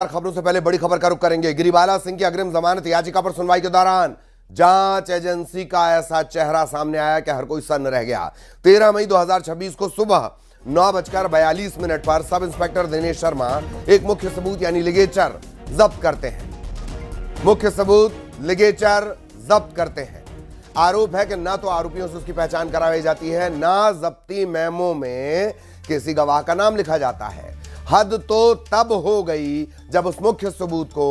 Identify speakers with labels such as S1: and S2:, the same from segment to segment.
S1: खबरों से पहले बड़ी खबर का रुख करेंगे। गिरिबाला सिंह की अग्रिम जमानत याचिका पर सुनवाई के दौरान जांच एजेंसी का ऐसा चेहरा सामने आया कि हर कोई सन्न रह गया। 13 मई 2026 को सुबह 9:42 पर सब इंस्पेक्टर दिनेश शर्मा एक मुख्य सबूत यानी लिगेचर जब्त करते हैं। मुख्य सबूत लिगेचर जब्त करते हैं। आरोप है कि ना तो आरोपियों से उसकी पहचान कराई जाती है, ना जब्ती मेमो में किसी गवाह का नाम लिखा जाता है। हद तो तब हो गई जब उस मुख्य सबूत को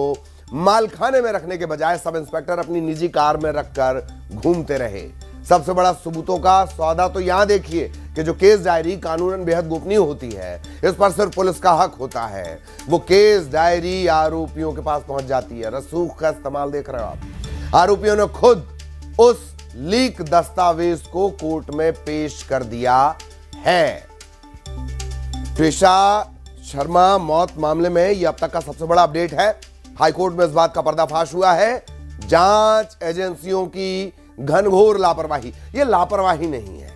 S1: मालखाने में रखने के बजाय सब इंस्पेक्टर अपनी निजी कार में रखकर घूमते रहे। सबसे बड़ा सबूतों का सौदा तो यहां देखिए कि जो केस डायरी कानूनन बेहद गोपनीय होती है, इस पर सिर्फ पुलिस का हक होता है। वो केस डायरी आरोपियों के पास पहुंच जाती है। रसूख का इस्तेमाल देख रहे हो आप। आरोपियों ने खुद उस लीक दस्तावेज को कोर्ट में पेश कर दिया है। त्रिशा शर्मा मौत मामले में यह अब तक का सबसे बड़ा अपडेट है। हाईकोर्ट में इस बात का पर्दाफाश हुआ है। जांच एजेंसियों की घनघोर लापरवाही, यह लापरवाही नहीं है,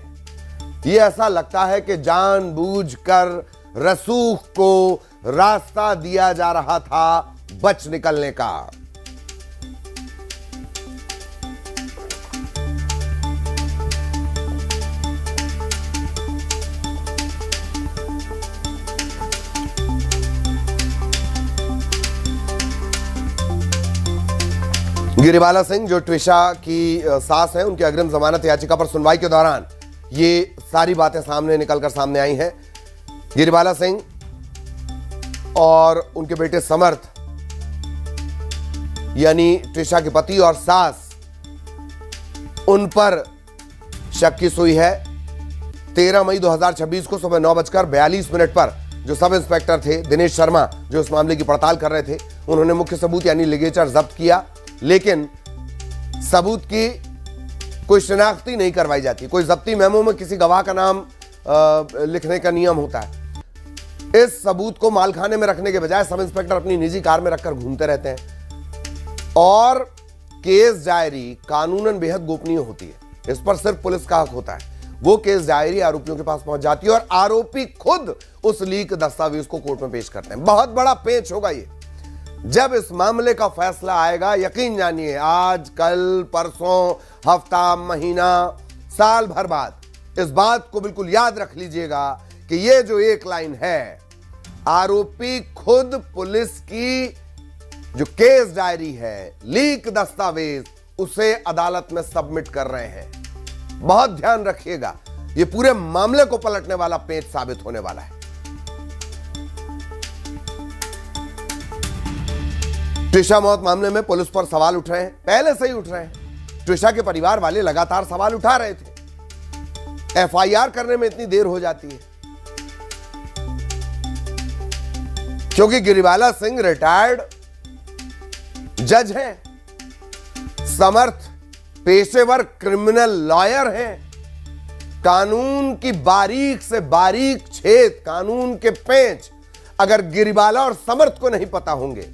S1: यह ऐसा लगता है कि जानबूझकर रसूख को रास्ता दिया जा रहा था बच निकलने का। गिरिबाला सिंह जो ट्विशा की सास हैं, उनकी अग्रिम जमानत याचिका पर सुनवाई के दौरान ये सारी बातें निकलकर सामने आई हैं। गिरिबाला सिंह और उनके बेटे समर्थ यानी ट्विशा के पति और सास, उन पर शक की सुई है। 13 मई 2026 को सुबह 9:42 पर जो सब इंस्पेक्टर थे दिनेश शर्मा, जो इस मामले की पड़ताल कर रहे थे, उन्होंने मुख्य सबूत यानी लिगेचर जब्त किया। लेकिन सबूत की कोई शिनाख्ती नहीं करवाई जाती। कोई जब्ती मेमो में किसी गवाह का नाम लिखने का नियम होता है। इस सबूत को मालखाने में रखने के बजाय सब इंस्पेक्टर अपनी निजी कार में रखकर घूमते रहते हैं। और केस डायरी कानूनन बेहद गोपनीय होती है, इस पर सिर्फ पुलिस का हक होता है। वो केस डायरी आरोपियों के पास पहुंच जाती है और आरोपी खुद उस लीक दस्तावेज को कोर्ट में पेश करते हैं। बहुत बड़ा पेच होगा ये। जब इस मामले का फैसला आएगा, यकीन जानिए, आज, कल, परसों, हफ्ता, महीना, साल भर बाद, इस बात को बिल्कुल याद रख लीजिएगा कि ये जो एक लाइन है, आरोपी खुद पुलिस की जो केस डायरी है, लीक दस्तावेज, उसे अदालत में सबमिट कर रहे हैं। बहुत ध्यान रखिएगा, ये पूरे मामले को पलटने वाला पेच साबित होने वाला है। ट्विशा मौत मामले में पुलिस पर सवाल उठ रहे हैं, पहले से ही उठ रहे हैं। ट्विशा के परिवार वाले लगातार सवाल उठा रहे थे। एफआईआर करने में इतनी देर हो जाती है क्योंकि गिरिबाला सिंह रिटायर्ड जज हैं, समर्थ पेशेवर क्रिमिनल लॉयर हैं। कानून की बारीक से बारीक छेद, कानून के पेंच अगर गिरिबाला और समर्थ को नहीं पता होंगे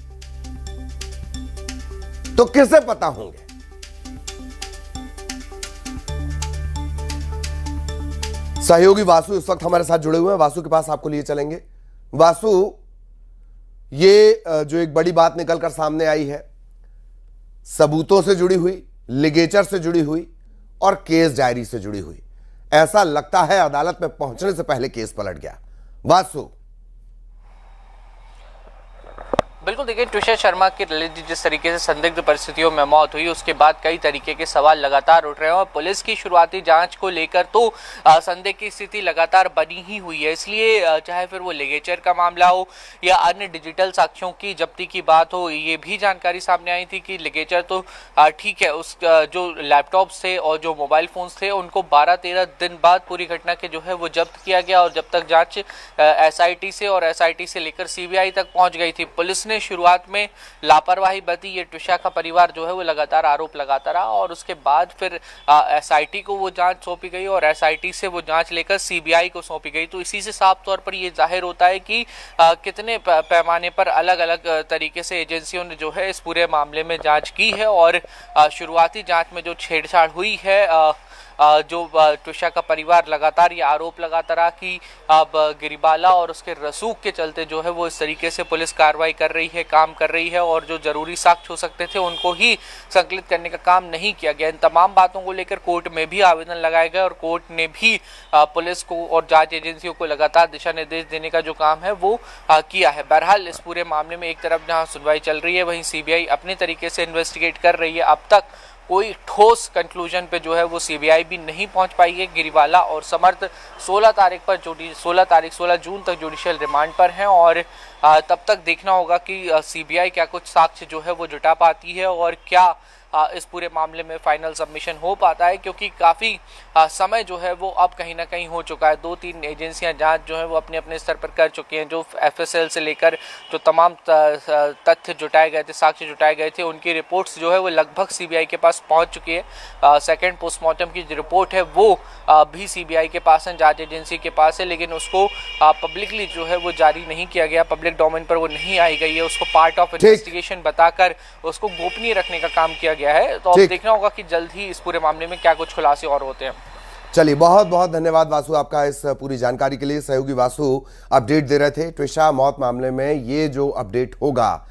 S1: तो किसे पता होंगे? सहयोगी वासु इस वक्त हमारे साथ जुड़े हुए हैं। वासु के पास आपको लिए चलेंगे। वासु, ये जो एक बड़ी बात निकलकर सामने आई है, सबूतों से जुड़ी हुई, लिगेचर से जुड़ी हुई और केस डायरी से जुड़ी हुई, ऐसा लगता है अदालत में पहुंचने से पहले केस पलट गया। वासु,
S2: बिल्कुल, देखिए, ट्विशा शर्मा की रिलेटेड जिस तरीके से संदिग्ध परिस्थितियों में मौत हुई, उसके बाद कई तरीके के सवाल लगातार उठ रहे हैं और पुलिस की शुरुआती जांच को लेकर तो संदेह की स्थिति लगातार बनी ही हुई है। इसलिए चाहे फिर वो लिगेचर का मामला हो या अन्य डिजिटल साक्ष्यों की जब्ती की बात हो, ये भी जानकारी सामने आई थी कि लिगेचर तो ठीक है, उस जो लैपटॉप थे और जो मोबाइल फोन्स थे, उनको 12-13 दिन बाद पूरी घटना के जो है वो जब्त किया गया और जब तक जाँच SIT से और SIT से लेकर CBI तक पहुँच गई थी, पुलिस ने शुरुआत में लापरवाही बरती। ये ट्विशा का परिवार जो है वो लगातार आरोप लगाता रहा और उसके बाद फिर SIT को वो जांच सौंपी गई और SIT से वो जांच लेकर CBI को सौंपी गई। तो इसी से साफ तौर पर ये जाहिर होता है कि कितने पैमाने पर अलग अलग तरीके से एजेंसियों ने जो है इस पूरे मामले में जांच की है और शुरुआती जांच में जो छेड़छाड़ हुई है जो ट्विशा का परिवार लगातार ये आरोप लगाता रहा कि अब गिरिबाला और उसके रसूख के चलते जो है वो इस तरीके से पुलिस कार्रवाई कर रही सीबीआई है काम कर रही है और जो जरूरी साक्ष्य हो सकते थे उनको ही संकलित करने का काम नहीं किया गया। इन तमाम बातों को लेकर कोर्ट में भी आवेदन लगाया गया और कोर्ट ने भी पुलिस को और जांच एजेंसियों को लगातार दिशा निर्देश देने का जो काम है वो किया है। बहरहाल इस पूरे मामले में एक तरफ जहां सुनवाई चल रही है वहीं सीबीआई अपने तरीके से इन्वेस्टिगेट कर रही है। अब तक कोई ठोस कंक्लूजन पे जो है वो सीबीआई भी नहीं पहुंच पाई है। गिरीवाला और समर्थ 16 जून तक जुडिशियल रिमांड पर हैं और तब तक देखना होगा कि सीबीआई क्या कुछ साक्ष्य जो है वो जुटा पाती है और क्या इस पूरे मामले में फाइनल सबमिशन हो पाता है, क्योंकि काफ़ी समय जो है वो अब कहीं ना कहीं हो चुका है। 2-3 एजेंसियां जांच जो है वो अपने अपने स्तर पर कर चुकी हैं। जो एफएसएल से लेकर जो तमाम तथ्य जुटाए गए थे, साक्ष्य जुटाए गए थे, उनकी रिपोर्ट्स जो है वो लगभग सीबीआई के पास पहुंच चुकी है। सेकेंड पोस्टमार्टम की जो रिपोर्ट है वो भी सीबीआई के पास है, जांच एजेंसी के पास है, लेकिन उसको पब्लिकली जो है वो जारी नहीं किया गया, पब्लिक डोमेन पर वो नहीं आई गई है। उसको पार्ट ऑफ इन्वेस्टिगेशन बताकर उसको गोपनीय रखने का काम किया गया है। तो अब देखना होगा कि जल्द ही इस पूरे मामले में क्या कुछ खुलासे और होते हैं।
S1: चलिए, बहुत बहुत धन्यवाद वासु आपका इस पूरी जानकारी के लिए। सहयोगी वासु अपडेट दे रहे थे। ट्विशा मौत मामले में ये जो अपडेट होगा